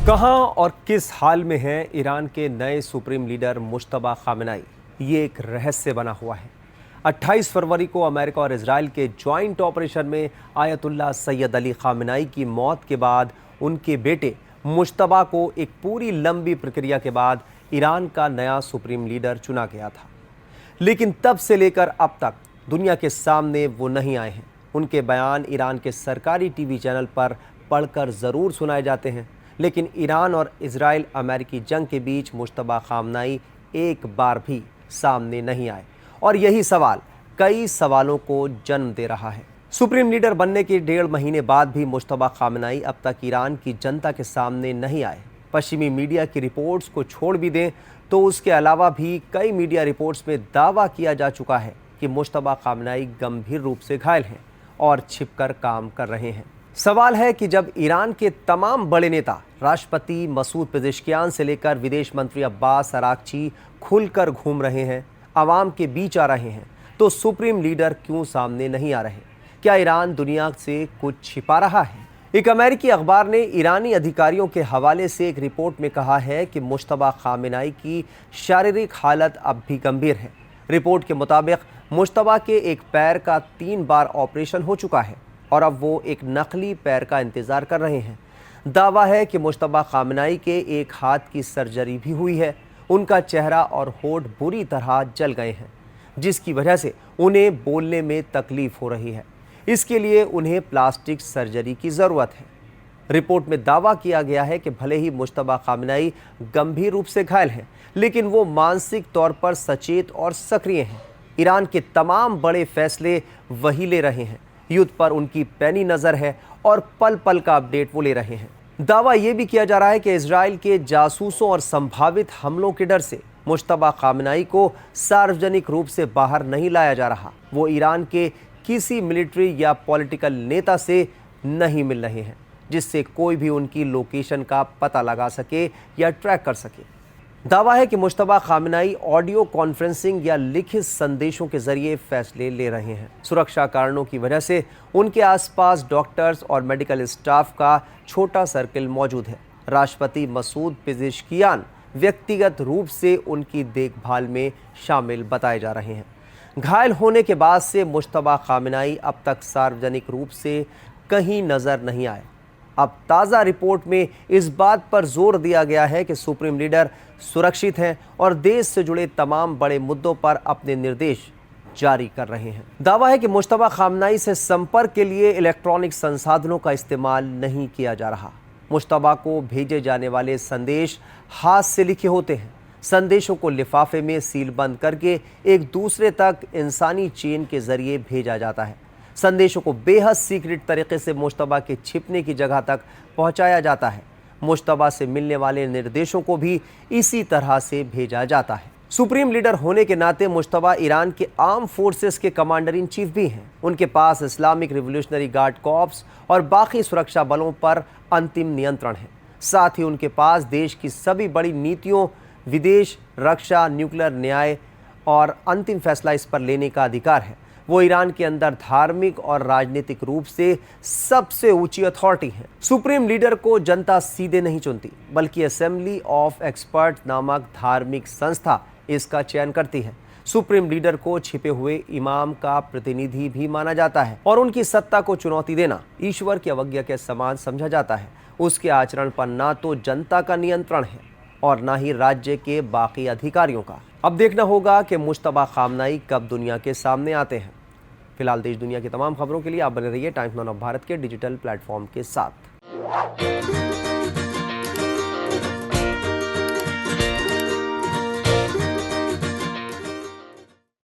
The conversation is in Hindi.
कहां और किस हाल में हैं ईरान के नए सुप्रीम लीडर मुश्तबा खामेनेई, ये एक रहस्य बना हुआ है। 28 फरवरी को अमेरिका और इजराइल के जॉइंट ऑपरेशन में आयतुल्लाह सैयद अली खामेनेई की मौत के बाद उनके बेटे मुश्तबा को एक पूरी लंबी प्रक्रिया के बाद ईरान का नया सुप्रीम लीडर चुना गया था। लेकिन तब से लेकर अब तक दुनिया के सामने वो नहीं आए हैं। उनके बयान ईरान के सरकारी टीवी चैनल पर पढ़कर ज़रूर सुनाए जाते हैं, लेकिन ईरान और इजराइल अमेरिकी जंग के बीच मुश्तबा खामेनेई एक बार भी सामने नहीं आए और यही सवाल कई सवालों को जन्म दे रहा है। सुप्रीम लीडर बनने के 1.5 महीने बाद भी मुश्तबा खामेनेई अब तक ईरान की जनता के सामने नहीं आए। पश्चिमी मीडिया की रिपोर्ट्स को छोड़ भी दें तो उसके अलावा भी कई मीडिया रिपोर्ट्स में दावा किया जा चुका है कि मुश्तबा खामेनेई गंभीर रूप से घायल हैं और छिपकर काम कर रहे हैं। सवाल है कि जब ईरान के तमाम बड़े नेता राष्ट्रपति मसूद पेजेश्कियान से लेकर विदेश मंत्री अब्बास अरागची खुलकर घूम रहे हैं, आवाम के बीच आ रहे हैं, तो सुप्रीम लीडर क्यों सामने नहीं आ रहे? क्या ईरान दुनिया से कुछ छिपा रहा है? एक अमेरिकी अखबार ने ईरानी अधिकारियों के हवाले से एक रिपोर्ट में कहा है कि मुश्तबा खामेनेई की शारीरिक हालत अब भी गंभीर है। रिपोर्ट के मुताबिक मुश्तबा के एक पैर का 3 बार ऑपरेशन हो चुका है और अब वो एक नकली पैर का इंतज़ार कर रहे हैं। दावा है कि मुश्तबा खामेनेई के एक हाथ की सर्जरी भी हुई है। उनका चेहरा और होंठ बुरी तरह जल गए हैं, जिसकी वजह से उन्हें बोलने में तकलीफ हो रही है। इसके लिए उन्हें प्लास्टिक सर्जरी की ज़रूरत है। रिपोर्ट में दावा किया गया है कि भले ही मुश्तबा खामेनेई गंभीर रूप से घायल हैं, लेकिन वो मानसिक तौर पर सचेत और सक्रिय हैं। ईरान के तमाम बड़े फैसले वही ले रहे हैं। युद्ध पर उनकी पैनी नज़र है और पल पल का अपडेट वो ले रहे हैं। दावा यह भी किया जा रहा है कि इजराइल के जासूसों और संभावित हमलों के डर से मुश्तबा खामेनेई को सार्वजनिक रूप से बाहर नहीं लाया जा रहा। वो ईरान के किसी मिलिट्री या पॉलिटिकल नेता से नहीं मिल रहे हैं, जिससे कोई भी उनकी लोकेशन का पता लगा सके या ट्रैक कर सके। दावा है कि मुश्तबा खामेनेई ऑडियो कॉन्फ्रेंसिंग या लिखित संदेशों के जरिए फैसले ले रहे हैं। सुरक्षा कारणों की वजह से उनके आसपास डॉक्टर्स और मेडिकल स्टाफ का छोटा सर्कल मौजूद है। राष्ट्रपति मसूद पेजेश्कियान व्यक्तिगत रूप से उनकी देखभाल में शामिल बताए जा रहे हैं। घायल होने के बाद से मुश्तबा खामेनेई अब तक सार्वजनिक रूप से कहीं नज़र नहीं आए। अब ताज़ा रिपोर्ट में इस बात पर जोर दिया गया है कि सुप्रीम लीडर सुरक्षित हैं और देश से जुड़े तमाम बड़े मुद्दों पर अपने निर्देश जारी कर रहे हैं। दावा है कि मुश्तबा खामेनेई से संपर्क के लिए इलेक्ट्रॉनिक संसाधनों का इस्तेमाल नहीं किया जा रहा। मुश्तबा को भेजे जाने वाले संदेश हाथ से लिखे होते हैं। संदेशों को लिफाफे में सील बंद करके एक दूसरे तक इंसानी चेन के जरिए भेजा जाता है। संदेशों को बेहद सीक्रेट तरीके से मुश्तबा के छिपने की जगह तक पहुंचाया जाता है। मुश्तबा से मिलने वाले निर्देशों को भी इसी तरह से भेजा जाता है। सुप्रीम लीडर होने के नाते मुश्तबा ईरान के आर्म फोर्सेस के कमांडर इन चीफ भी हैं। उनके पास इस्लामिक रिवोल्यूशनरी गार्ड कॉर्प्स और बाकी सुरक्षा बलों पर अंतिम नियंत्रण है। साथ ही उनके पास देश की सभी बड़ी नीतियों, विदेश, रक्षा, न्यूक्लियर, न्याय और अंतिम फैसला इस पर लेने का अधिकार है। वो ईरान के अंदर धार्मिक और राजनीतिक रूप से सबसे ऊंची अथॉरिटी है। सुप्रीम लीडर को जनता सीधे नहीं चुनती, बल्कि असेंबली ऑफ एक्सपर्ट नामक धार्मिक संस्था इसका चयन करती है। सुप्रीम लीडर को छिपे हुए इमाम का प्रतिनिधि भी माना जाता है और उनकी सत्ता को चुनौती देना ईश्वर की अवज्ञा के समान समझा जाता है। उसके आचरण पर ना तो जनता का नियंत्रण है और ना ही राज्य के बाकी अधिकारियों का। अब देखना होगा कि मुश्तबा खामेनेई कब दुनिया के सामने आते हैं। फिलहाल देश दुनिया की तमाम खबरों के लिए आप बने रहिए टाइम्स नाउ ऑफ भारत के डिजिटल प्लेटफॉर्म के साथ।